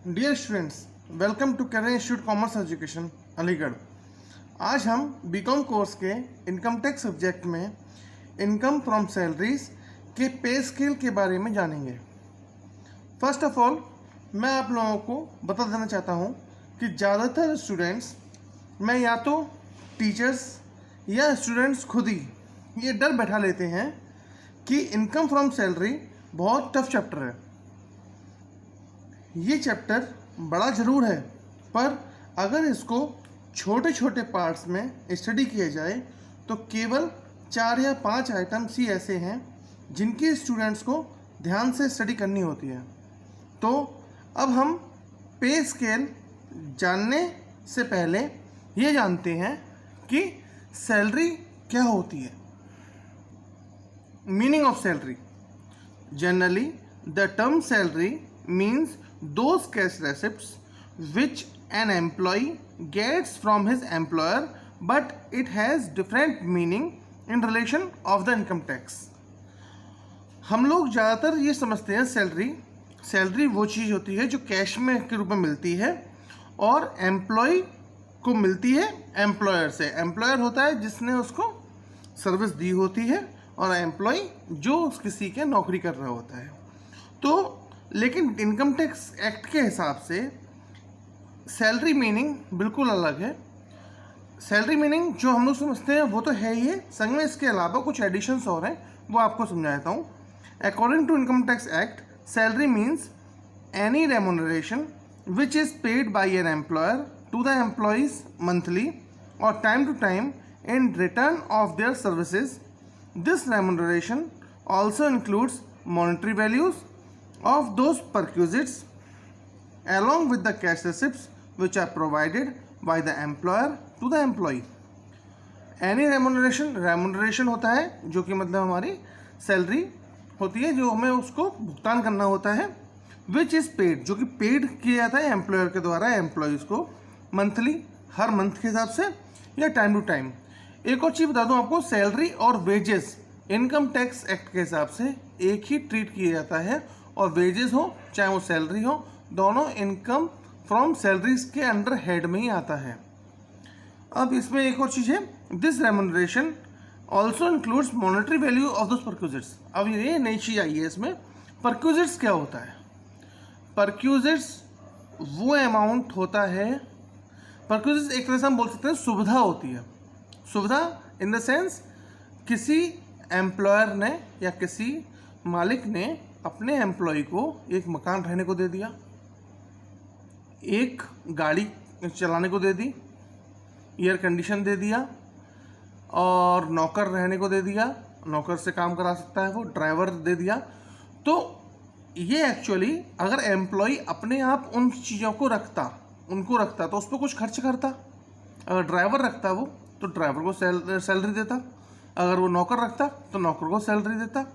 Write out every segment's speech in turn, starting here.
Dear students, welcome to करें institute commerce education Aligarh. आज हम बीकॉम कोर्स के इनकम टैक्स सब्जेक्ट में इनकम फ्रॉम सैलरीज के पे स्केल के बारे में जानेंगे। फर्स्ट ऑफ ऑल मैं आप लोगों को बता देना चाहता हूँ कि ज़्यादातर स्टूडेंट्स में या तो टीचर्स या स्टूडेंट्स खुद ही ये डर बैठा लेते हैं कि इनकम फ्रॉम सैलरी बहुत टफ चैप्टर है। ये चैप्टर बड़ा ज़रूर है, पर अगर इसको छोटे छोटे पार्ट्स में स्टडी किया जाए तो केवल 4 या 5 आइटम्स ही ऐसे हैं जिनकी स्टूडेंट्स को ध्यान से स्टडी करनी होती है। तो अब हम पे स्केल जानने से पहले ये जानते हैं कि सैलरी क्या होती है। Meaning of salary: generally the term salary means those cash receipts which an employee gets from his employer, but it has different meaning in relation of the income tax. हम लोग ज़्यादातर ये समझते हैं सैलरी वो चीज़ होती है जो कैश में के रूप में मिलती है और एम्प्लॉय को मिलती है एम्प्लॉयर से। एम्प्लॉयर होता है जिसने उसको सर्विस दी होती है और एम्प्लॉय जो किसी के नौकरी कर रहा होता है। तो लेकिन इनकम टैक्स एक्ट के हिसाब से सैलरी मीनिंग बिल्कुल अलग है। सैलरी मीनिंग जो हम लोग समझते हैं वो तो है ही है, संग में इसके अलावा कुछ एडिशंस और हैं, वो आपको समझा देता हूँ। According to income tax act, salary means any remuneration which is paid by an employer to the employees monthly और time to time in return of their services. This remuneration also includes monetary values of those perquisites along with the cash receipts which are provided by the employer to the employee. Any remuneration होता है जो कि मतलब हमारी salary होती है जो हमें उसको भुगतान करना होता है, which is paid जो कि पेड किया जाता है एम्प्लॉयर के द्वारा एम्प्लॉयज़ को मंथली, हर मंथ के हिसाब से या टाइम टू टाइम। एक और चीज़ बता दूं आपको, सैलरी और वेजेस इनकम टैक्स एक्ट के हिसाब से एक ही ट्रीट किया जाता है और वेजेस हो चाहे वो सैलरी हो, दोनों इनकम फ्रॉम सैलरीज के अंडर हेड में ही आता है। अब इसमें एक और चीज़ है, this remuneration also includes monetary value of those perquisites. अब ये नई चीज़ आई है इसमें। परक्यूजिट्स क्या होता है? परक्यूजिट्स वो अमाउंट होता है, परक्यूजिट्स एक तरह से हम बोल सकते हैं सुविधा होती है। सुविधा इन द सेंस किसी एम्प्लॉयर ने या किसी मालिक ने अपने एम्प्लॉय को एक मकान रहने को दे दिया, एक गाड़ी चलाने को दे दी, एयर कंडीशन दे दिया और नौकर रहने को दे दिया, नौकर से काम करा सकता है वो, ड्राइवर दे दिया। तो ये एक्चुअली अगर एम्प्लॉय अपने आप उन चीज़ों को उनको रखता तो उस पर कुछ खर्च करता। अगर ड्राइवर रखता वो तो ड्राइवर को सैलरी देता, अगर वो नौकर रखता तो नौकर को सैलरी देता।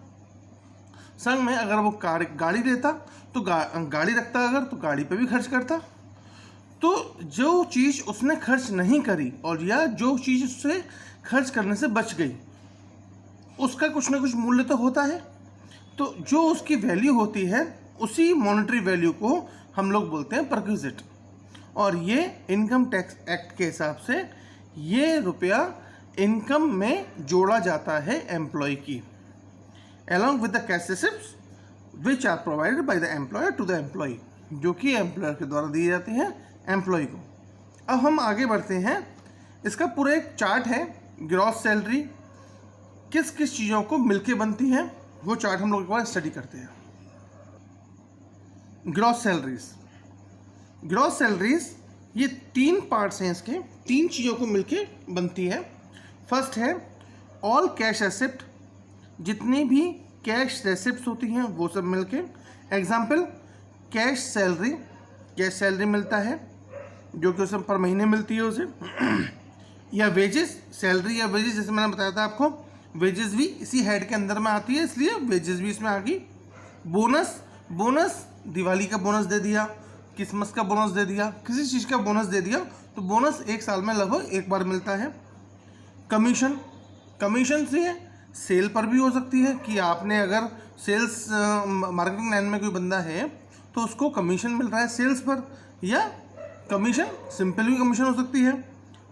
संग में अगर वो गाड़ी देता तो गाड़ी रखता अगर तो गाड़ी पे भी खर्च करता। तो जो चीज़ उसने खर्च नहीं करी और या जो चीज़ उससे खर्च करने से बच गई उसका कुछ ना कुछ मूल्य तो होता है। तो जो उसकी वैल्यू होती है उसी मॉनेटरी वैल्यू को हम लोग बोलते हैं परक्विजिट। और ये इनकम टैक्स एक्ट के हिसाब से ये रुपया इनकम में जोड़ा जाता है एम्प्लॉय की, along with the cash receipts which are provided by the employer to the employee, जो कि एम्प्लॉयर के द्वारा दिए जाते हैं एम्प्लॉय को। अब हम आगे बढ़ते हैं। इसका पूरा एक चार्ट है, ग्रॉस सैलरी किस किस चीज़ों को मिलके बनती है वो चार्ट हम लोग एक बार स्टडी करते हैं। ग्रॉस सैलरीज ये 3 पार्ट्स हैं इसके, 3 चीज़ों को मिलके बनती है। फर्स्ट है ऑल कैश रेसिप्ट, जितनी भी कैश रेसिप्ट्स होती हैं वो सब मिलके। एग्जाम्पल, कैश सैलरी मिलता है जो कि उसे पर महीने मिलती है उसे या वेजेस, सैलरी या वेजेस, जैसे मैंने बताया था आपको, वेजेस भी इसी हेड के अंदर में आती है इसलिए वेजेस भी इसमें आ गई। बोनस दिवाली का बोनस दे दिया, क्रिसमस का बोनस दे दिया, किसी चीज़ का बोनस दे दिया तो बोनस एक साल में लगभग एक बार मिलता है। कमीशन से सेल पर भी हो सकती है कि आपने अगर सेल्स मार्केटिंग लाइन में कोई बंदा है तो उसको कमीशन मिल रहा है सेल्स पर, या कमीशन सिंपल भी कमीशन हो सकती है।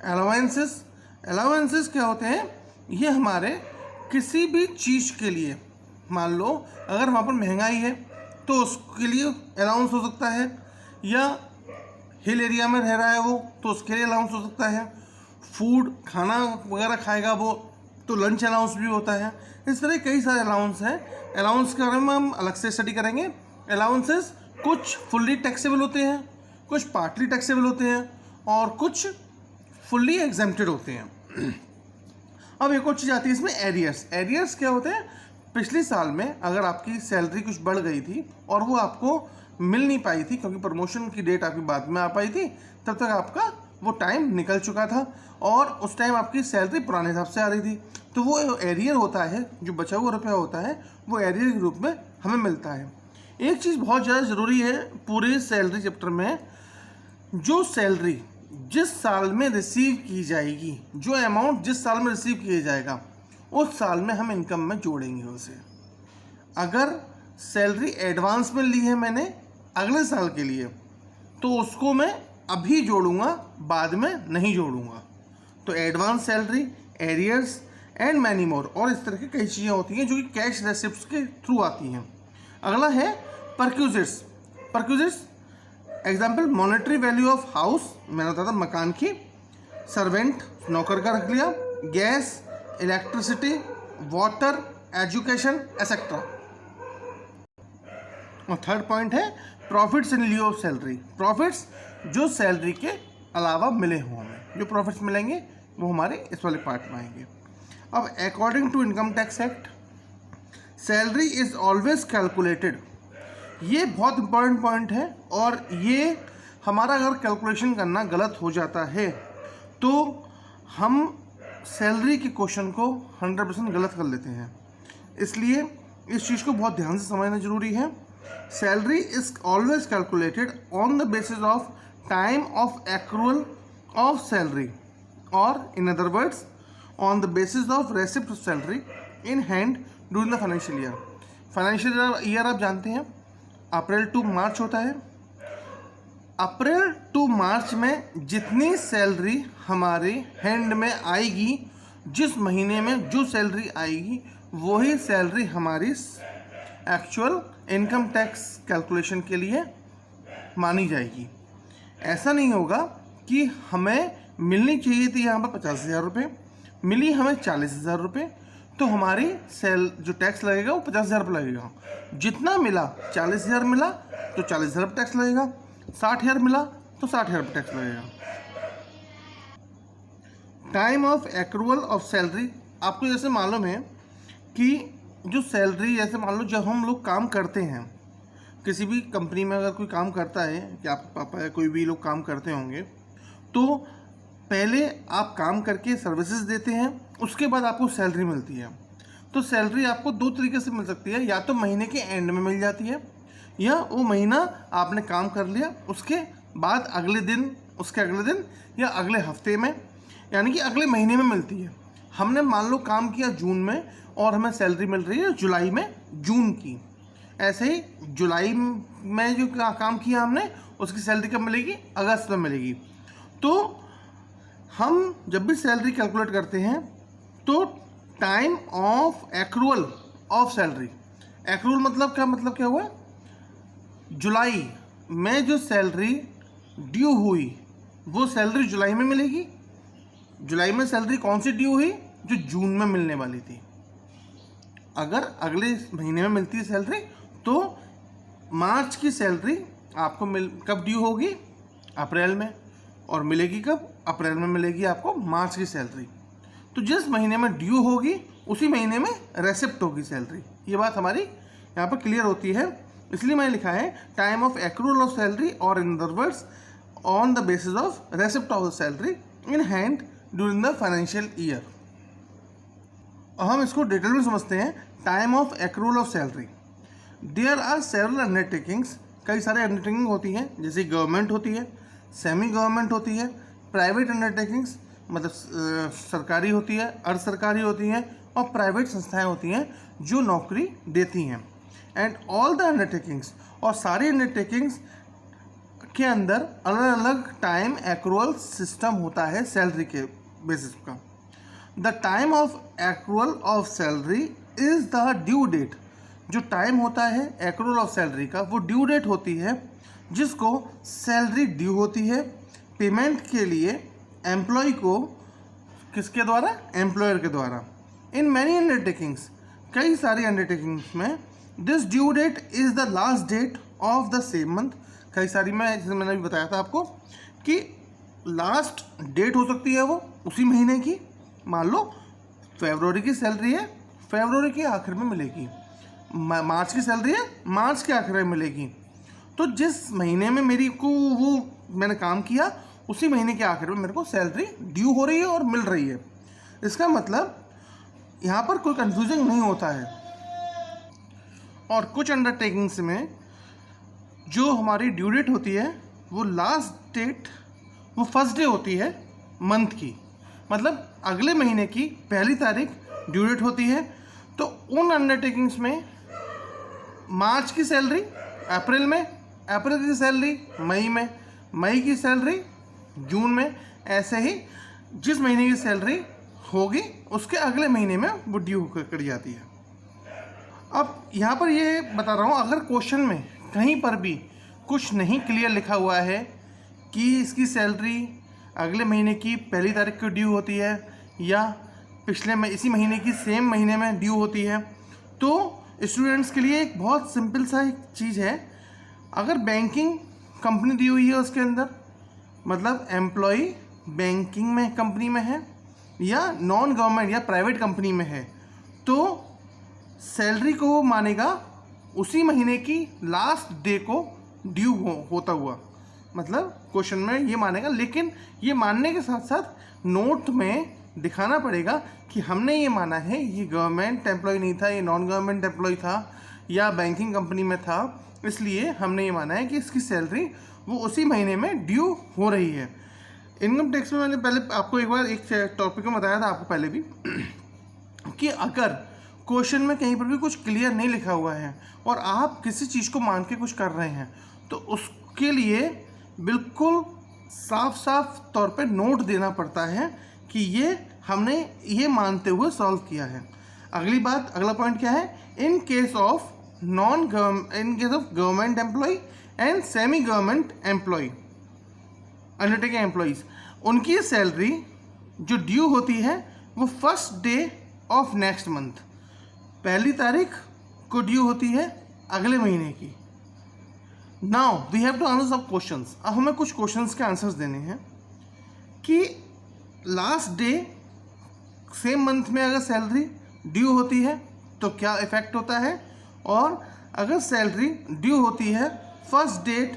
अलाउंसेस, अलाउंसेस क्या होते हैं, ये हमारे किसी भी चीज़ के लिए, मान लो अगर वहाँ पर महंगाई है तो उसके लिए अलाउंस हो सकता है, या हिल एरिया में रह रहा है वो तो उसके लिए अलाउंस हो सकता है, फूड खाना वगैरह खाएगा वो तो लंच अलाउंस भी होता है। इस तरह कई सारे अलाउंस हैं। अलाउंस के बारे में हम अलग से स्टडी करेंगे। अलाउंसेस कुछ फुल्ली टैक्सेबल होते हैं, कुछ पार्टली टैक्सेबल होते हैं, और कुछ फुल्ली एग्जेम्प्टेड होते हैं। अब एक और चीज़ आती है इसमें, एरियर्स। एरियर्स क्या होते हैं, पिछले साल में अगर आपकी सैलरी कुछ बढ़ गई थी और वो आपको मिल नहीं पाई थी क्योंकि प्रमोशन की डेट आपकी बाद में आ पाई थी, तब तक आपका वो टाइम निकल चुका था और उस टाइम आपकी सैलरी पुराने हिसाब से आ रही थी, तो वो एरियर होता है, जो बचा हुआ रुपया होता है वो एरियर के रूप में हमें मिलता है। एक चीज़ बहुत ज़्यादा ज़रूरी है पूरे सैलरी चैप्टर में, जो सैलरी जिस साल में रिसीव की जाएगी, जो अमाउंट जिस साल में रिसीव किया जाएगा, उस साल में हम इनकम में जोड़ेंगे उसे। अगर सैलरी एडवांस में ली है मैंने अगले साल के लिए, तो उसको मैं अभी जोड़ूंगा, बाद में नहीं जोड़ूंगा। तो advance salary, arrears and many more, और इस तरह की कई चीज़ें होती हैं जो कि कैश रेसिप्ट्स के थ्रू आती हैं। अगला है perquisites. Perquisites example, monetary value of house, मैंने बताया था मकान की, सर्वेंट नौकर का रख लिया, gas, electricity, water, education etcetera. और थर्ड पॉइंट है profits in लिeu of salary. Profits जो सैलरी के अलावा मिले हों हमें, जो प्रॉफिट्स मिलेंगे वो हमारे इस वाले पार्ट में आएंगे। अब according to income tax act, salary is always calculated. ये बहुत इंपॉर्टेंट पॉइंट है, और ये हमारा अगर कैलकुलेशन करना गलत हो जाता है तो हम सैलरी के क्वेश्चन को 100% गलत कर लेते हैं। इसलिए इस चीज़ को बहुत ध्यान से समझना जरूरी है। Salary is always calculated on the basis of time of accrual of salary, और in other words on the basis of receipt of salary in hand during the financial year. Financial year आप जानते हैं अप्रैल to मार्च होता है। अप्रैल to मार्च में जितनी salary हमारे hand में आएगी, जिस महीने में जो सैलरी आएगी, वही सैलरी हमारी एक्चुअल इनकम टैक्स कैलकुलेशन के लिए मानी जाएगी। ऐसा नहीं होगा कि हमें मिलनी चाहिए थी यहाँ पर 50,000 रुपये, मिली हमें 40,000 रुपये, तो हमारी जो टैक्स लगेगा वो 50,000 रुपये लगेगा। जितना मिला 40,000 मिला तो 40,000 रुपये टैक्स लगेगा, 60,000 मिला तो 60,000 रुपये टैक्स लगेगा। Time of accrual of salary, आपको जैसे मालूम है कि जो सैलरी, जैसे मान लो जब हम लोग काम करते हैं किसी भी कंपनी में, अगर कोई काम करता है, कि आपके पापा या कोई भी लोग काम करते होंगे, तो पहले आप काम करके सर्विसेज देते हैं, उसके बाद आपको सैलरी मिलती है। तो सैलरी आपको दो तरीके से मिल सकती है, या तो महीने के एंड में मिल जाती है, या वो महीना आपने काम कर लिया उसके बाद अगले दिन, उसके अगले दिन या अगले हफ्ते में, यानी कि अगले महीने में मिलती है। हमने मान लो काम किया जून में और हमें सैलरी मिल रही है जुलाई में जून की, ऐसे ही जुलाई में जो काम किया हमने उसकी सैलरी कब मिलेगी, अगस्त में मिलेगी। तो हम जब भी सैलरी कैलकुलेट करते हैं तो time of accrual of salary, accrual मतलब क्या हुआ, जुलाई में जो सैलरी ड्यू हुई वो सैलरी जुलाई में मिलेगी। जुलाई में सैलरी कौन सी ड्यू हुई, जो जून में मिलने वाली थी। अगर अगले महीने में मिलती है सैलरी तो मार्च की सैलरी आपको कब ड्यू होगी, अप्रैल में, और मिलेगी कब, अप्रैल में मिलेगी आपको मार्च की सैलरी। तो जिस महीने में ड्यू होगी उसी महीने में रेसिप्ट होगी सैलरी। ये बात हमारी यहाँ पर क्लियर होती है, इसलिए मैंने लिखा है time of accrual of salary, और in other words on the basis of receipt of the salary in hand during the financial year. हम इसको डिटेल में समझते हैं। Time of accrual of salary, there are several undertakings, कई सारे undertaking होती हैं, जैसे गवर्नमेंट होती है, सेमी गवर्नमेंट होती है, प्राइवेट अंडरटेकिंग्स मतलब सरकारी होती है, अर्ध सरकारी होती हैं, और प्राइवेट संस्थाएं होती हैं जो नौकरी देती हैं। एंड ऑल द अंडरटेकिंग्स, और सारी अंडरटेकिंग्स के अंदर अलग अलग टाइम एक्रूअल सिस्टम होता है सैलरी के बेसिस का। The time of accrual of salary is the due date. जो टाइम होता है एक्रूअल ऑफ सैलरी का, वो ड्यू डेट होती है जिसको सैलरी ड्यू होती है पेमेंट के लिए एम्प्लॉय को, किसके द्वारा, एम्प्लॉयर के द्वारा। इन मैनी अंडरटेकिंग्स, कई सारी अंडरटेकिंग्स में this due date is the last date of the same month. कई सारी में, जैसे मैंने अभी बताया था आपको कि लास्ट डेट हो सकती है वो उसी महीने की। मान लो फरवरी की सैलरी है, फरवरी के आखिर में मिलेगी। मार्च की सैलरी है, मार्च के आखिर में मिलेगी। तो जिस महीने में मेरी को वो मैंने काम किया, उसी महीने के आखिर में मेरे को सैलरी ड्यू हो रही है और मिल रही है। इसका मतलब यहाँ पर कोई कंफ्यूजन नहीं होता है। और कुछ अंडरटेकिंग्स में जो हमारी ड्यू डेट होती है वो लास्ट डेट, वो फर्स्ट डे होती है मंथ की, मतलब अगले महीने की पहली तारीख ड्यू डेट होती है। तो उन अंडरटेकिंग्स में मार्च की सैलरी अप्रैल में, अप्रैल की सैलरी मई में, मई की सैलरी जून में, ऐसे ही जिस महीने की सैलरी होगी उसके अगले महीने में वो ड्यू कर जाती है। अब यहाँ पर ये बता रहा हूँ, अगर क्वेश्चन में कहीं पर भी कुछ नहीं क्लियर लिखा हुआ है कि इसकी सैलरी अगले महीने की पहली तारीख को ड्यू होती है या पिछले में इसी महीने की सेम महीने में ड्यू होती है, तो स्टूडेंट्स के लिए एक बहुत सिंपल सा एक चीज़ है। अगर बैंकिंग कंपनी दी हुई है उसके अंदर, मतलब एम्प्लॉय बैंकिंग में कंपनी में है या नॉन गवर्नमेंट या प्राइवेट कंपनी में है, तो सैलरी को वो मानेगा उसी महीने की लास्ट डे को ड्यू होता हुआ, मतलब क्वेश्चन में ये मानेगा। लेकिन ये मानने के साथ साथ नोट में दिखाना पड़ेगा कि हमने ये माना है ये गवर्नमेंट एम्प्लॉय नहीं था, ये नॉन गवर्नमेंट एम्प्लॉय था या बैंकिंग कंपनी में था, इसलिए हमने ये माना है कि इसकी सैलरी वो उसी महीने में ड्यू हो रही है। इनकम टैक्स में मैंने पहले आपको एक बार एक टॉपिक में बताया था आपको पहले भी कि अगर क्वेश्चन में कहीं पर भी कुछ क्लियर नहीं लिखा हुआ है और आप किसी चीज़ को मान के कुछ कर रहे हैं, तो उसके लिए बिल्कुल साफ साफ तौर पे नोट देना पड़ता है कि ये हमने ये मानते हुए सॉल्व किया है। अगली बात, अगला पॉइंट क्या है, in case of government employ and semi government employ, undertaking employees, उनकी सैलरी जो ड्यू होती है वो first day of next month, पहली तारीख को ड्यू होती है अगले महीने की। Now we have to answer some questions. अब हमें कुछ क्वेश्चंस के आंसर्स देने हैं कि लास्ट डे सेम मंथ में अगर सैलरी ड्यू होती है तो क्या इफेक्ट होता है, और अगर सैलरी ड्यू होती है फर्स्ट डेट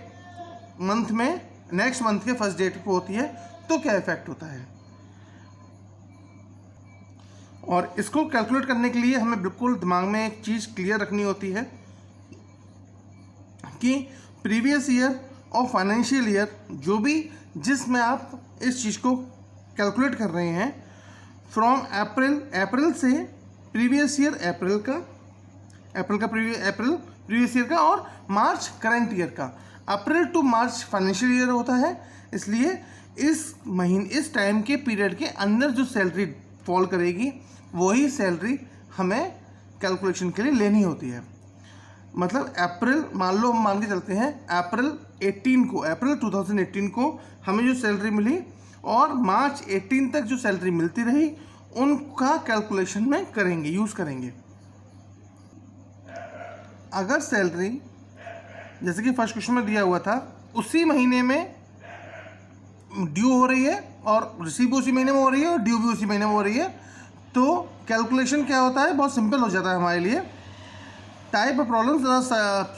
मंथ में, नेक्स्ट मंथ के फर्स्ट डेट को होती है, तो क्या इफेक्ट होता है। और इसको कैलकुलेट करने के लिए हमें बिल्कुल दिमाग में एक चीज़ क्लियर रखनी होती है कि प्रीवियस ईयर और फाइनेंशियल ईयर जो भी जिसमें आप इस चीज़ को कैलकुलेट कर रहे हैं, फ्रॉम अप्रैल से प्रीवियस ईयर प्रीवियस ईयर का, और मार्च करंट ईयर का। अप्रैल टू मार्च फाइनेंशियल ईयर होता है, इसलिए इस टाइम के पीरियड के अंदर जो सैलरी फॉल करेगी वही सैलरी हमें कैलकुलेशन के लिए लेनी होती है। मतलब अप्रैल, मान लो हम मान के चलते हैं अप्रैल 2018 को हमें जो सैलरी मिली और मार्च 18 तक जो सैलरी मिलती रही, उनका कैलकुलेशन में करेंगे, यूज़ करेंगे। अगर सैलरी जैसे कि फर्स्ट क्वेश्चन में दिया हुआ था उसी महीने में ड्यू हो रही है और रिसीव भी उसी महीने में हो रही है और ड्यू भी उसी महीने में हो रही है, तो कैलकुलेशन क्या होता है, बहुत सिंपल हो जाता है हमारे लिए। Type of problems,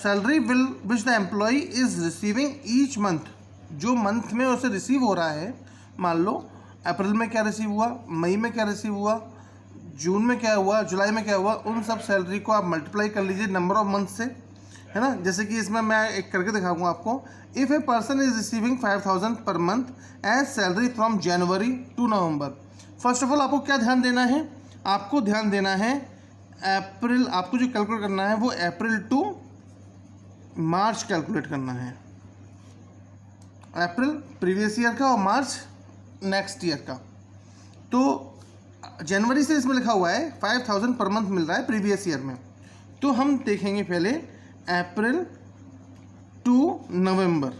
salary which the employ is receiving each month, जो मंथ में उसे रिसीव हो रहा है, मान लो अप्रैल में क्या रिसीव हुआ, मई में क्या रिसीव हुआ, जून में क्या हुआ, जुलाई में क्या हुआ, उन सब सैलरी को आप मल्टीप्लाई कर लीजिए नंबर ऑफ मंथ से, है ना। जैसे कि इसमें मैं एक करके दिखाऊंगा आपको। If a person is receiving 5000 per month as salary from January to November, first of all आपको क्या ध्यान देना है, आपको ध्यान देना है अप्रैल आपको जो कैलकुलेट करना है वो अप्रैल टू मार्च कैलकुलेट करना है। अप्रैल प्रीवियस ईयर का और मार्च नेक्स्ट ईयर का। तो जनवरी से इसमें लिखा हुआ है 5000 पर मंथ मिल रहा है प्रीवियस ईयर में। तो हम देखेंगे पहले अप्रैल टू नवंबर,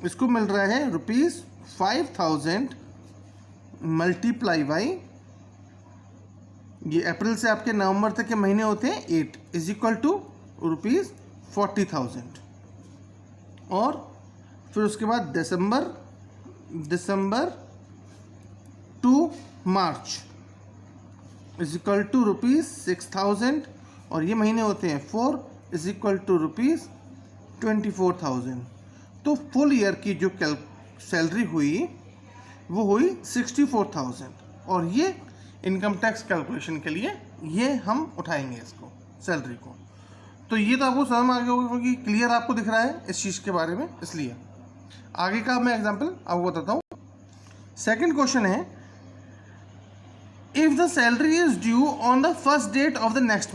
इसको मिल रहा है ₹5000 मल्टीप्लाई बाई, ये अप्रैल से आपके नवंबर तक के महीने होते हैं 8 इज इक्वल टू ₹40,000। और फिर उसके बाद December to March is equal to ₹6,000 और ये महीने होते हैं 4 इज इक्वल टू ₹24,000। तो फुल ईयर की जो सैलरी हुई वो हुई 64,000 और ये इनकम टैक्स कैलकुलेशन के लिए ये हम उठाएंगे इसको सैलरी को। तो ये तो आपको समझ में आ गया होगा क्योंकि क्लियर आपको दिख रहा है इस चीज़ के बारे में, इसलिए आगे का मैं एग्जांपल आपको बताता हूँ। सेकंड क्वेश्चन है, if the salary is due on the first date of the next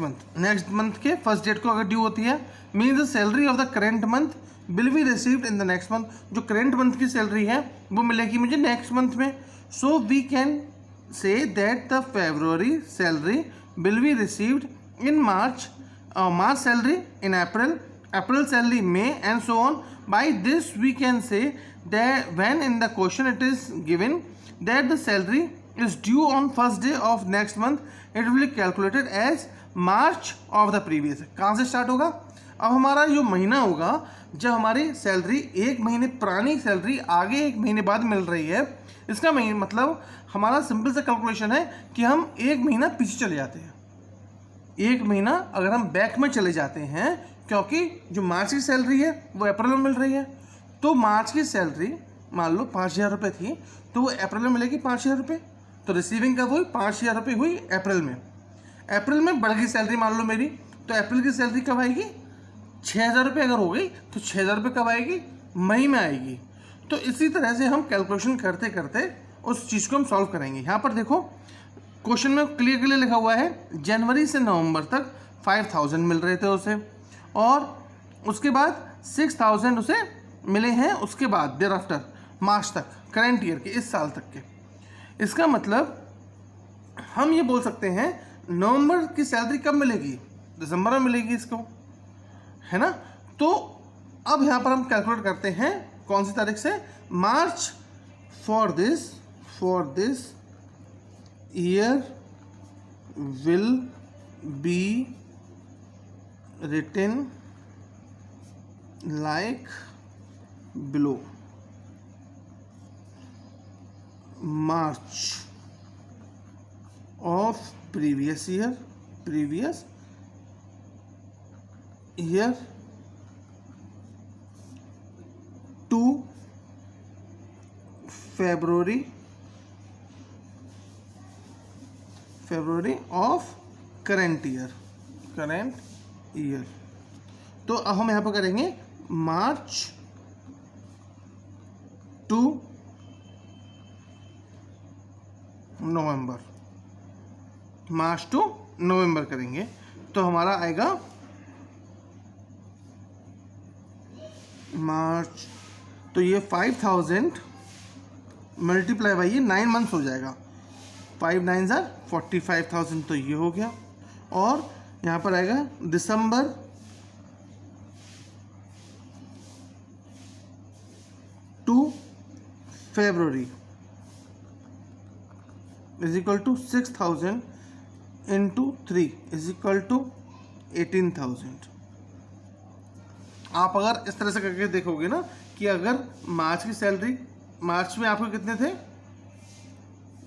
month के फर्स्ट डेट को अगर ड्यू होती है, means the salary of the current month will be received in the next month. जो current month की salary है वो मिलेगी मुझे नेक्स्ट मंथ में। So we can say that the February salary will be received in March, March salary in April, April salary May, and so on. By this we can say that when in the question it is given that the salary is due on first day of next month, it will be calculated as March of the previous। कहाँ से start होगा? अब हमारा जो महीना होगा जब हमारी सैलरी एक महीने पुरानी सैलरी आगे एक महीने बाद मिल रही है, इसका मतलब हमारा सिंपल सा कैलकुलेशन है कि हम एक महीना पीछे चले जाते हैं। एक महीना अगर हम बैक में चले जाते हैं, क्योंकि जो मार्च की सैलरी है वो अप्रैल में मिल रही है, तो मार्च की सैलरी मान लो 5,000 रुपये थी तो वो अप्रैल में मिलेगी 5,000 रुपये। तो रिसीविंग कब हुई? 5,000 रुपये हुई अप्रैल में। अप्रैल में बढ़ गई सैलरी मान लो मेरी, तो अप्रैल की सैलरी कब आएगी? 6,000 रुपये अगर हो गई तो 6,000 रुपये कब आएगी? मई में आएगी। तो इसी तरह से हम कैलकुलेशन करते करते उस चीज़ को हम सॉल्व करेंगे। यहाँ पर देखो क्वेश्चन में क्लियर लिखा हुआ है जनवरी से नवंबर तक 5,000 मिल रहे थे उसे, और उसके बाद 6,000 उसे मिले हैं उसके बाद देयर आफ्टर मार्च तक, करेंट ईयर के, इस साल तक के। इसका मतलब हम ये बोल सकते हैं नवंबर की सैलरी कब मिलेगी? दिसंबर में मिलेगी इसको, है ना। तो अब यहाँ पर हम कैलकुलेट करते हैं कौन सी तारीख से? March for this year will be written like below. March of previous year to February of current year। तो अब हम यहाँ पर करेंगे मार्च टू नवंबर करेंगे, तो हमारा आएगा मार्च, तो ये 5,000 मल्टीप्लाई बाई ये 9 मंथ्स हो जाएगा, 5 9 45,000, तो ये हो गया। और यहाँ पर आएगा December to February is equal to 6,000 into 3 is equal to 18,000। आप अगर इस तरह से करके देखोगे ना कि अगर मार्च की सैलरी, मार्च में आपको कितने थे?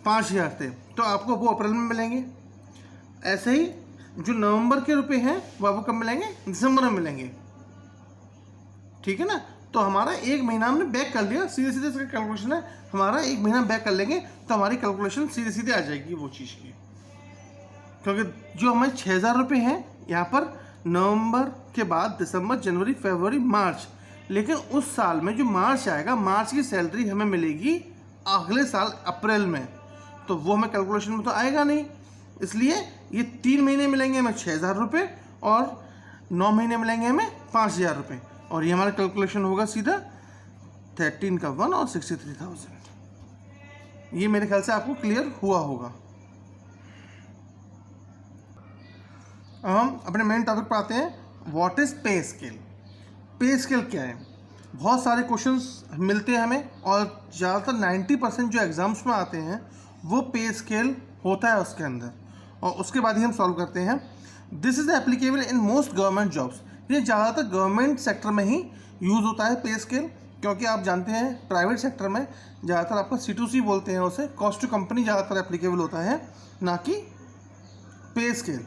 5,000 थे, तो आपको वो अप्रैल में मिलेंगे। ऐसे ही जो नवंबर के रुपए हैं वो आपको कब मिलेंगे? दिसंबर में मिलेंगे, ठीक है ना। तो हमारा एक महीना हमने बैक कर लिया, सीधे सीधे इसका कैलकुलेशन है, हमारा एक महीना बैक कर लेंगे तो हमारी कैलकुलेशन सीधे सीधे आ जाएगी वो चीज़ की। क्योंकि जो हमारे 6,000 रुपये हैं यहाँ पर नवंबर के बाद दिसंबर, जनवरी, फरवरी, मार्च, लेकिन उस साल में जो मार्च आएगा, मार्च की सैलरी हमें मिलेगी अगले साल अप्रैल में, तो वो हमें कैलकुलेशन में तो आएगा नहीं। इसलिए ये 3 महीने मिलेंगे हमें 6,000 रुपये और 9 महीने मिलेंगे हमें 5,000 रुपये, और ये हमारा कैलकुलेशन होगा सीधा 13 का 1 और 63,000। ये मेरे ख्याल से आपको क्लियर हुआ होगा। अब हम अपने मेन टॉपिक पर आते हैं, व्हाट इज़ पे स्केल। पे स्केल क्या है? बहुत सारे क्वेश्चंस मिलते हैं हमें, और ज़्यादातर 90% जो एग्ज़ाम्स में आते हैं वो पे स्केल होता है उसके अंदर, और उसके बाद ही हम सॉल्व करते हैं। This is applicable in most government jobs. ये ज़्यादातर गवर्नमेंट सेक्टर में ही यूज़ होता है पे स्केल, क्योंकि आप जानते हैं प्राइवेट सेक्टर में ज़्यादातर आपका C2C बोलते हैं उसे, कॉस्ट टू कंपनी ज़्यादातर एप्लीकेबल होता है, ना कि पे स्केल।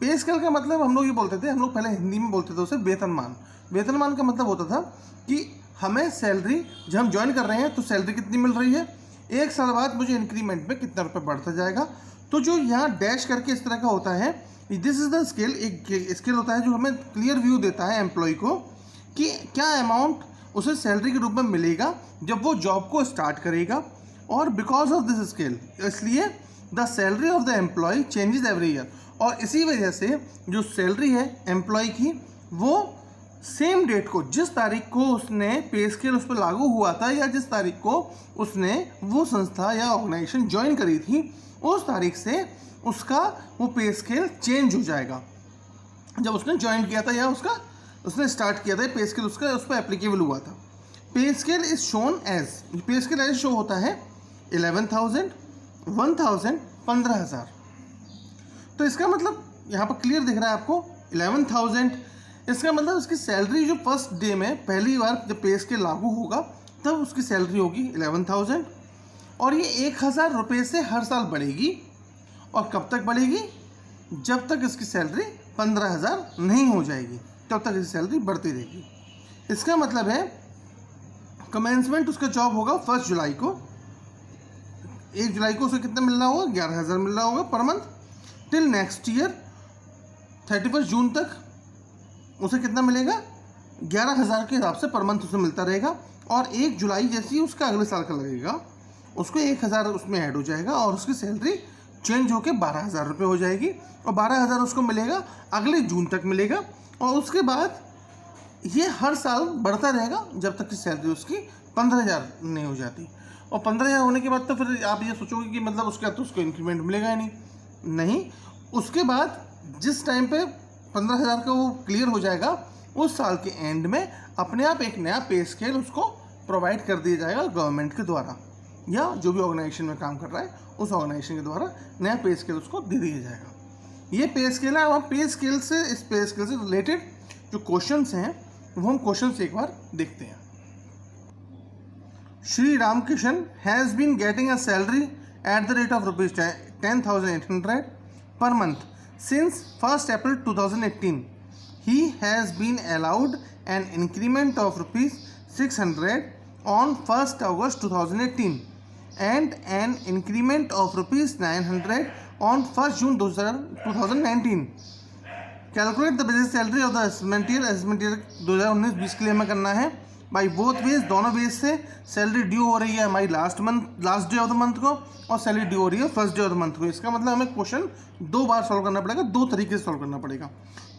पे स्केल का मतलब हम लोग ये बोलते थे, हम लोग पहले हिंदी में बोलते थे उसे वेतनमान। वेतनमान का मतलब होता था कि हमें सैलरी, जब हम ज्वाइन कर रहे हैं तो सैलरी कितनी मिल रही है, 1 साल बाद मुझे इंक्रीमेंट में कितना रुपये बढ़ता जाएगा। तो जो यहाँ डैश करके इस तरह का होता है, दिस इज़ द स्केल। एक स्केल होता है जो हमें क्लियर व्यू देता है एम्प्लॉय को कि क्या अमाउंट उसे सैलरी के रूप में मिलेगा जब वो जॉब को स्टार्ट करेगा। और बिकॉज ऑफ दिस स्केल, इसलिए the salary of the employee changes every year. और इसी वजह से जो सैलरी है एम्प्लॉय की, वो सेम डेट को, जिस तारीख को उसने पे स्केल उस पर लागू हुआ था, या जिस तारीख को उसने वो संस्था या ऑर्गेनाइजेशन ज्वाइन करी थी, उस तारीख से उसका वो पे स्केल चेंज हो जाएगा। जब उसने ज्वाइन किया था या उसने स्टार्ट किया था, पे स्केल उसका उस पर एप्लीकेबल हुआ था। Pay scale is shown as, pay scale as show होता है 11,000, 1,000, 15,000। तो इसका मतलब यहाँ पर क्लियर दिख रहा है आपको 11,000, इसका मतलब उसकी सैलरी जो फर्स्ट डे में पहली बार जब पे स्केल लागू होगा तब उसकी सैलरी होगी 11,000, और ये 1,000 रुपये से हर साल बढ़ेगी। और कब तक बढ़ेगी? जब तक इसकी सैलरी 15,000 नहीं हो जाएगी, तब तक इसकी सैलरी बढ़ती रहेगी। इसका मतलब है कमेंसमेंट उसका जॉब होगा 1 जुलाई को। 1 जुलाई को उसे कितना मिल रहा होगा? 11,000 मिल रहा होगा per month. Till next year 31 जून तक उसे कितना मिलेगा? 11,000 के हिसाब से पर मंथ उसे मिलता रहेगा। और 1 जुलाई जैसे ही उसका अगले साल का लगेगा, उसको 1,000 उसमें ऐड हो जाएगा और उसकी सैलरी चेंज होकर 12,000 रुपये हो जाएगी। और 12,000 उसको मिलेगा अगले जून तक मिलेगा, और उसके बाद ये हर साल बढ़ता रहेगा जब तक कि सैलरी उसकी 15,000 नहीं हो जाती। और 15,000 होने के बाद तो फिर आप ये सोचोगे कि मतलब उसके बाद तो उसको इंक्रीमेंट मिलेगा ही नहीं। उसके बाद जिस टाइम पे 15,000 का वो क्लियर हो जाएगा, उस साल के एंड में अपने आप एक नया पे स्केल उसको प्रोवाइड कर दिया जाएगा गवर्नमेंट के द्वारा, या जो भी ऑर्गेनाइजेशन में काम कर रहा है उस ऑर्गेनाइजेशन के द्वारा नया पे स्केल उसको दे दिया जाएगा। ये पे स्केल है। अब पे स्केल से, इस पे स्केल से रिलेटेड जो क्वेश्चंस हैं वो हम क्वेश्चंस एक बार देखते हैं। Shri Ramakrishna has been getting a salary at the rate of ₹10,800 per month since 1st April 2018. He has been allowed an increment of ₹600 on 1st August 2018 and an increment of ₹900 on 1st June 2019. Calculate the basic salary of the assessment year 2019-20 के लिए हमें करना है by both ways, दोनों veg से। Salary due हो रही है हमारी last day of the month को, और सैलरी ड्यू हो रही है first day of the month को। इसका मतलब हमें क्वेश्चन 2 बार सॉल्व करना पड़ेगा, 2 तरीके से सॉल्व करना पड़ेगा।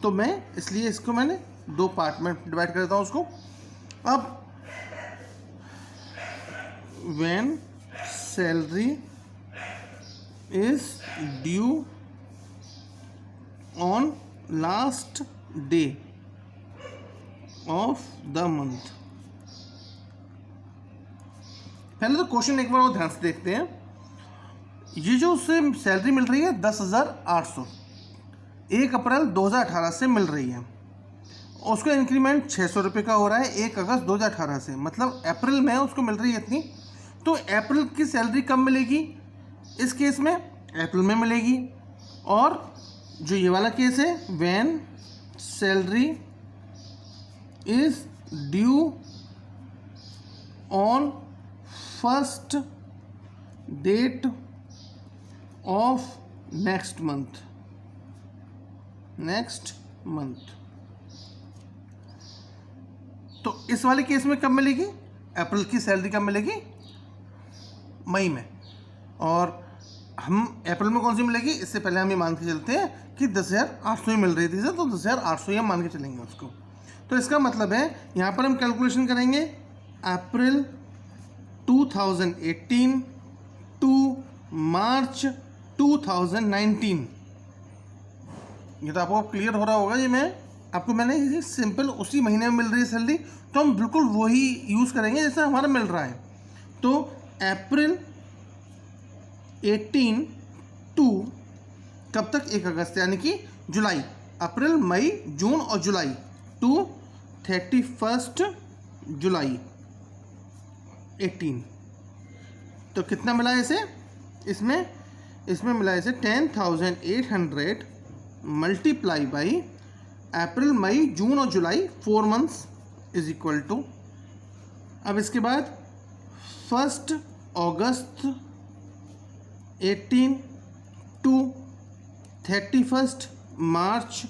तो मैं इसलिए इसको मैंने 2 पार्ट में डिवाइड कर देता हूँ उसको। अब when salary is due on last day of the month, पहले तो क्वेश्चन एक बार और ध्यान से देखते हैं। ये जो उससे सैलरी मिल रही है 10,800, 1 अप्रैल 2018 से मिल रही है, उसको इंक्रीमेंट 600 रुपये का हो रहा है 1 अगस्त 2018 से, मतलब अप्रैल में उसको मिल रही है इतनी। तो अप्रैल की सैलरी कब मिलेगी? इस केस में अप्रैल में मिलेगी। और जो ये वाला केस है, when salary is due on first date of next month, तो इस वाले केस में कब मिलेगी? अप्रैल की सैलरी कब मिलेगी? मई में। और हम अप्रैल में कौन सी मिलेगी, इससे पहले हम ये मान के चलते हैं कि 10,800 ही मिल रही थी सर, तो 10,800 ही हम मान के चलेंगे उसको। तो इसका मतलब है यहाँ पर हम कैलकुलेशन करेंगे अप्रैल 2018 टू मार्च 2019। ये तो आपको क्लियर हो रहा होगा। ये मैंने ये सिंपल उसी महीने में मिल रही है सैलरी, तो हम बिल्कुल वही यूज़ करेंगे जैसे हमारा मिल रहा है। तो अप्रैल 18 टू कब तक, 1 अगस्त, यानी कि जुलाई, अप्रैल मई जून और जुलाई टू 31 जुलाई 18। तो कितना मिला इसे, इसमें मिला इसे 10,800 मल्टीप्लाई बाई अप्रैल मई जून और जुलाई 4 मंथ्स इज इक्वल टू, अब इसके बाद 1 अगस्त 18 टू 31 मार्च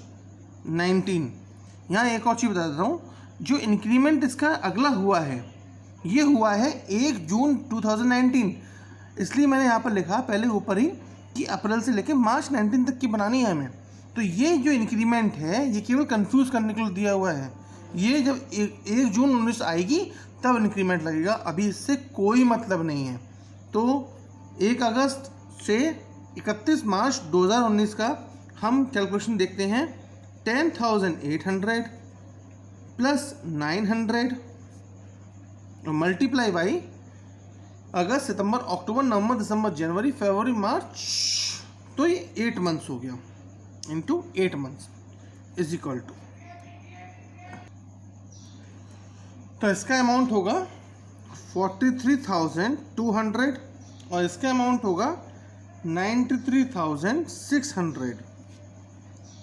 19। यहाँ एक और चीज़ बता देता हूँ, जो इंक्रीमेंट इसका अगला हुआ है ये हुआ है 1 जून 2019, इसलिए मैंने यहाँ पर लिखा पहले ऊपर ही कि अप्रैल से लेकर मार्च 19 तक की बनानी है हमें। तो ये जो इंक्रीमेंट है ये केवल कंफ्यूज करने के लिए दिया हुआ है। ये जब 1 जून 19 आएगी तब इंक्रीमेंट लगेगा, अभी इससे कोई मतलब नहीं है। तो 1 अगस्त से 31 मार्च 2019 का हम कैलकुलेशन देखते हैं। 10,800 प्लस 900 मल्टीप्लाई बाई अगस्त सितंबर अक्टूबर नवंबर दिसंबर जनवरी फरवरी मार्च, तो ये 8 मंथ्स हो गया, into 8 months is equal to, तो इसका अमाउंट होगा 43,200 और इसका अमाउंट होगा 93,600।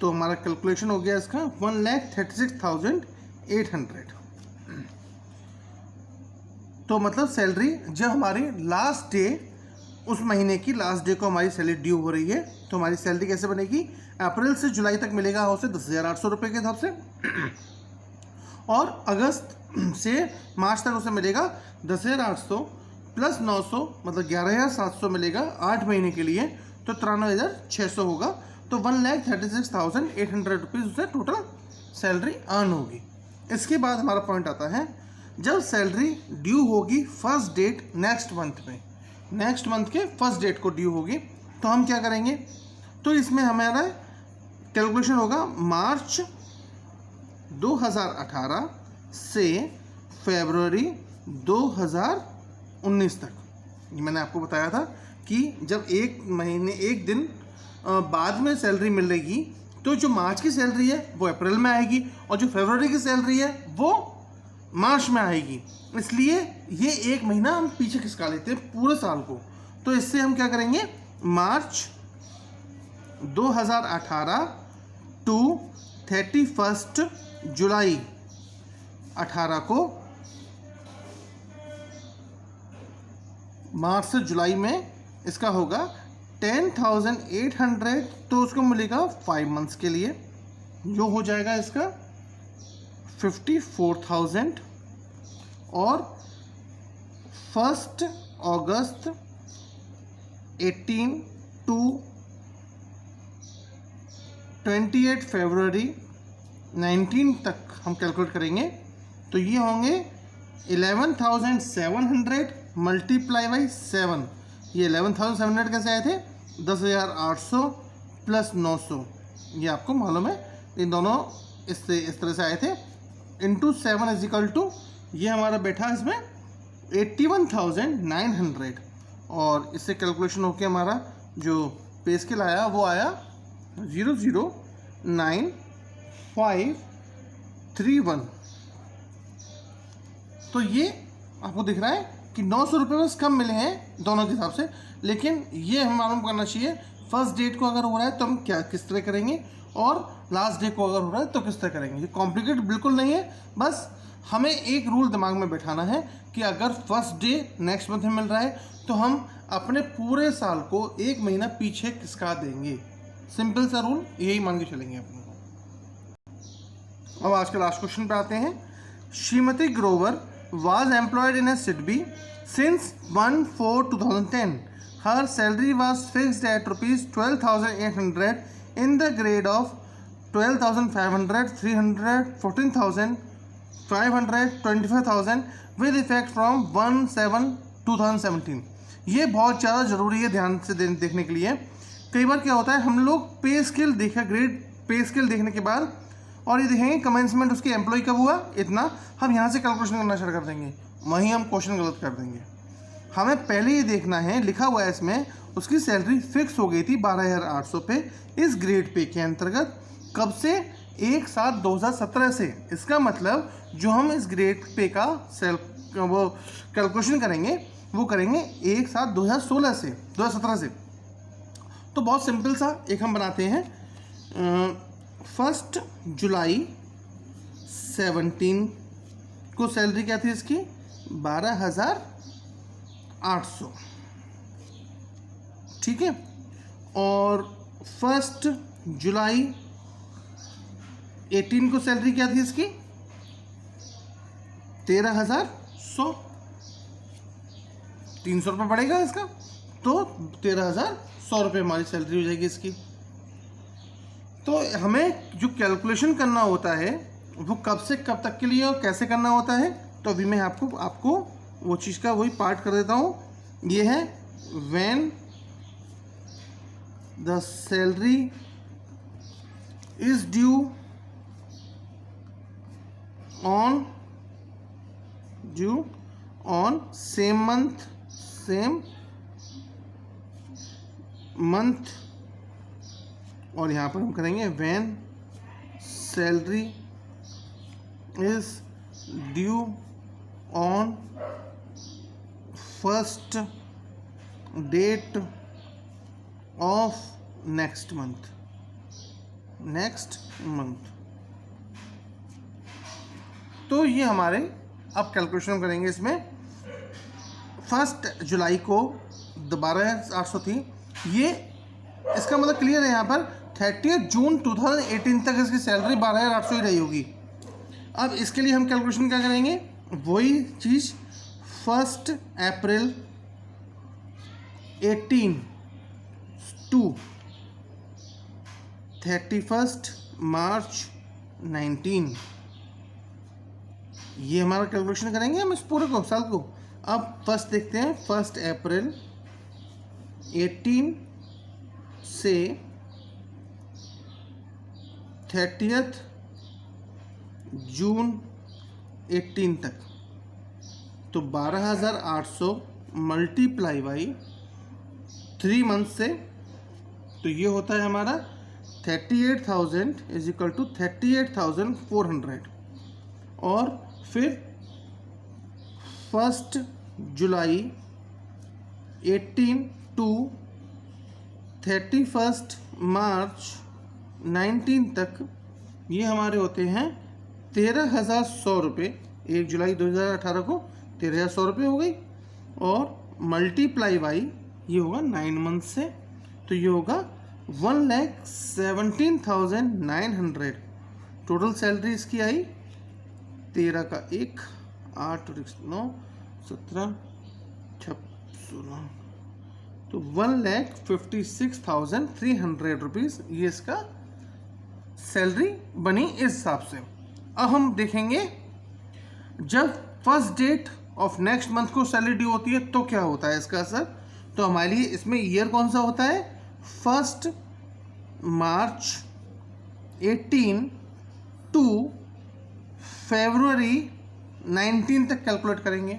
तो हमारा कैलकुलेशन हो गया इसका 1,36,800। तो मतलब सैलरी जब हमारी लास्ट डे, उस महीने की लास्ट डे को हमारी सैलरी ड्यू हो रही है, तो हमारी सैलरी कैसे बनेगी, अप्रैल से जुलाई तक मिलेगा उसे 10,800 रुपये के हिसाब से, और अगस्त से मार्च तक उसे मिलेगा 10,800 प्लस 900 मतलब 11,700 मिलेगा 8 महीने के लिए, तो 93,600 होगा। तो 1,36,800 रुपीज़ उसे टोटल सैलरी अर्न होगी। इसके बाद हमारा पॉइंट आता है, जब सैलरी ड्यू होगी फर्स्ट डेट नेक्स्ट मंथ में, नेक्स्ट मंथ के फर्स्ट डेट को ड्यू होगी, तो हम क्या करेंगे, तो इसमें हमारा कैलकुलेशन होगा मार्च 2018 से फरवरी 2019 तक। ये मैंने आपको बताया था कि जब 1 दिन बाद में सैलरी मिलेगी, तो जो मार्च की सैलरी है वो अप्रैल में आएगी और जो फरवरी की सैलरी है वो मार्च में आएगी। इसलिए ये 1 महीना हम पीछे खिसका लेते हैं पूरे साल को। तो इससे हम क्या करेंगे, मार्च 2018 टू 31 जुलाई 18 को, मार्च से जुलाई में इसका होगा 10,800, तो उसको मिलेगा 5 मंथ्स के लिए, जो हो जाएगा इसका 54,000। और 1 अगस्त 18 टू 28 फरवरी 19 तक हम कैलकुलेट करेंगे, तो ये होंगे 11,700 मल्टीप्लाई बाई 7। ये 11,700 कैसे आए थे, 10,800 प्लस 900, ये आपको मालूम है, इन दोनों इस तरह से आए थे, इंटू 7 इज इक्वल टू, ये हमारा बैठा इसमें 81,900। और इससे कैलकुलेशन होकर हमारा जो पे स्केल आया वो आया 009,531। तो ये आपको दिख रहा है कि 900 रुपये बस कम मिले हैं दोनों के हिसाब से, लेकिन ये हम मालूम करना चाहिए फर्स्ट डेट को अगर हो रहा है तो हम किस तरह करेंगे, और लास्ट डे को अगर हो रहा है तो किस तरह करेंगे। ये कॉम्प्लिकेटेड बिल्कुल नहीं है, बस हमें एक रूल दिमाग में बैठाना है कि अगर फर्स्ट डे नेक्स्ट मंथ में मिल रहा है तो हम अपने पूरे साल को 1 महीना पीछे खिसका देंगे। सिंपल सा रूल, यही मान के चलेंगे अपने को। अब आज के लास्ट क्वेश्चन पे आते हैं। Shrimati Grover was employed in a SIDBI since 1/4/2010. her salary was fixed at rupees 12,800 in the grade of 12,500, 300, 14,000, 500, 25,000 with effect from 1/7/2017। ये बहुत ज़्यादा ज़रूरी है ध्यान से देखने के लिए। कई बार क्या होता है, हम लोग पे स्केल देखा, ग्रेड पे स्केल देखने के बाद और ये देखेंगे कमेंसमेंट उसकी एम्प्लॉय कब हुआ इतना, हम यहाँ से कैलकुलेशन करना शुरू कर देंगे, वहीं हम क्वेश्चन गलत कर देंगे। हमें पहले ये देखना है, लिखा हुआ है इसमें उसकी सैलरी फिक्स हो गई थी 12,800 पे इस ग्रेड पे के अंतर्गत, कब से, 1/7/2017 से। इसका मतलब जो हम इस ग्रेड पे का वो कैलकुलेशन करेंगे वो करेंगे 1/7/2016 से, 2017 से। तो बहुत सिंपल सा एक हम बनाते हैं, 1 जुलाई 17 को सैलरी क्या थी इसकी, 12,800, ठीक है। और 1 जुलाई 18 को सैलरी क्या थी इसकी, 13,100, 300 रुपये बढ़ेगा इसका, तो 13,100 रुपये हमारी सैलरी हो जाएगी इसकी। तो हमें जो कैलकुलेशन करना होता है वो कब से कब तक के लिए और कैसे करना होता है, तो अभी मैं आपको वो चीज़ का वही पार्ट कर देता हूँ। ये है when the salary is due on same month, और यहाँ पर हम करेंगे when salary is due on first date of next month. तो ये हमारे अब कैलकुलेशन करेंगे इसमें। 1 जुलाई को 12,800 थी, ये इसका मतलब क्लियर है, यहाँ पर 30 जून 2018 तक इसकी सैलरी 12,800 ही रही होगी। अब इसके लिए हम कैलकुलेशन क्या करेंगे, वही चीज़ 1 अप्रैल 18 टू 31 मार्च 19, ये हमारा कैलकुलेशन करेंगे हम इस पूरे को, साल को। अब फर्स्ट देखते हैं, 1 अप्रैल 18 से 30 जून 18 तक, तो 12,800 मल्टीप्लाई बाई 3 मंथ से, तो ये होता है हमारा 38,000 इज इक्वल टू 38,400। और फिर 1 जुलाई 18 टू 31 मार्च 19 तक, ये हमारे होते हैं 13,100 रुपये। 1 जुलाई 2018 को 13,100 रुपये हो गई, और मल्टीप्लाई बाई ये होगा 9 मंथ से, तो ये होगा 1,17,900। टोटल सैलरी इसकी आई 13 का 1, 8 और 9, 17, 16, तो 1,56,300 रुपीज़ ये इसका सैलरी बनी इस हिसाब से। अब हम देखेंगे जब first date of next month को सैलरी ड्यू होती है तो क्या होता है इसका असर। तो हमारे लिए इसमें ईयर कौन सा होता है, 1 मार्च 18 टू फरवरी 19 तक कैलकुलेट करेंगे।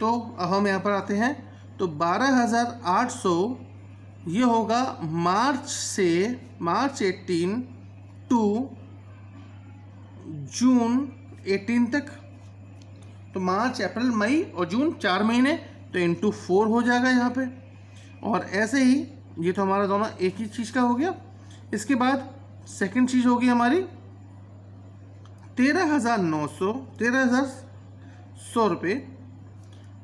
तो अब हम यहाँ पर आते हैं, तो 12,800 ये होगा मार्च 18 टू जून 18 तक, तो मार्च, अप्रैल, मई और जून 4 महीने, तो इंटू 4 हो जाएगा यहाँ पे। और ऐसे ही ये तो हमारा दोनों एक ही चीज़ का हो गया। इसके बाद सेकंड चीज़ होगी हमारी 13,100 रुपये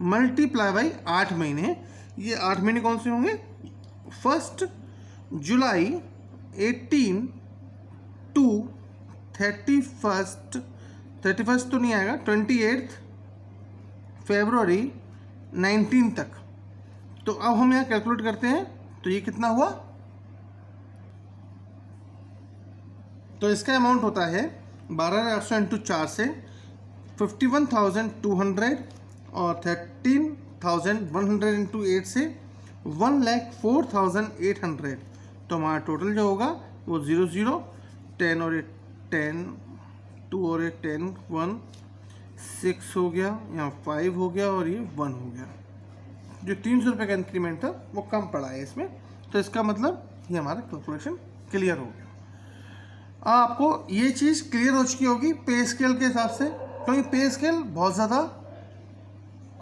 मल्टीप्लाई बाई 8 महीने। ये 8 महीने कौन से होंगे, 1 जुलाई 18 टू 31 तो नहीं आएगा, 28 फरवरी 19 तक। तो अब हम यहाँ कैलकुलेट करते हैं, तो ये कितना हुआ, तो इसका अमाउंट होता है 12,800 इंटू 4 से 51,200 और 13,100 इंटू 8 से 1,04,800। तो हमारा टोटल जो होगा वो 0 0 10 और 10 2 और 10 1 6 हो गया, यहाँ 5 हो गया और ये 1 हो गया। जो 300 रुपये का इंक्रीमेंट था वो कम पड़ा है इसमें, तो इसका मतलब ये हमारा कैलकुलेशन क्लियर हो गया। आपको ये चीज़ क्लियर हो चुकी होगी पे स्केल के हिसाब से, क्योंकि पे स्केल बहुत ज़्यादा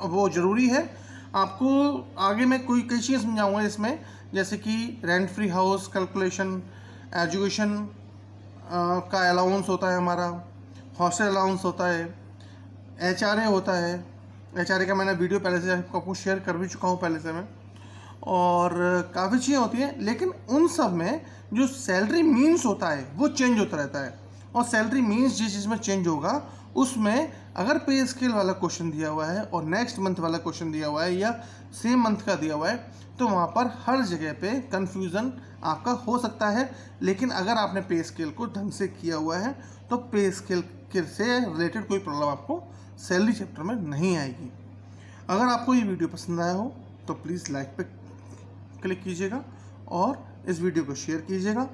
वो ज़रूरी है। आपको आगे मैं कोई कई चीज़ें समझाऊंगा इसमें, जैसे कि rent free house calculation, education का अलाउंस होता है हमारा, हॉस्टल अलाउंस होता है, HRA होता है। HRA का मैंने वीडियो पहले से आपको शेयर कर भी चुका हूँ पहले से मैं, और काफ़ी चीज़ें होती हैं, लेकिन उन सब में जो सैलरी मीन्स होता है वो चेंज होता रहता है। और सैलरी मीन्स जिस चीज़ में चेंज होगा उसमें अगर पे स्केल वाला क्वेश्चन दिया हुआ है और नेक्स्ट मंथ वाला क्वेश्चन दिया हुआ है या सेम मंथ का दिया हुआ है, तो वहाँ पर हर जगह पे कन्फ्यूज़न आपका हो सकता है। लेकिन अगर आपने पे स्केल को ढंग से किया हुआ है तो पे स्केल से रिलेटेड कोई प्रॉब्लम आपको सैलरी चैप्टर में नहीं आएगी। अगर आपको ये वीडियो पसंद आया हो तो प्लीज़ लाइक पे क्लिक कीजिएगा और इस वीडियो को शेयर कीजिएगा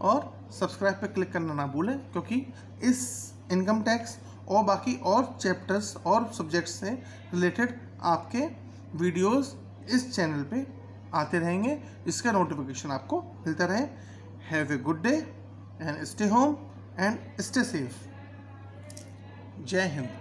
और सब्सक्राइब पे क्लिक करना ना भूलें, क्योंकि इस इनकम टैक्स और बाकी और चैप्टर्स और सब्जेक्ट्स से रिलेटेड आपके वीडियोस इस चैनल पे आते रहेंगे, इसका नोटिफिकेशन आपको मिलता रहे। Have a good day and stay home and stay safe. जय हिंद।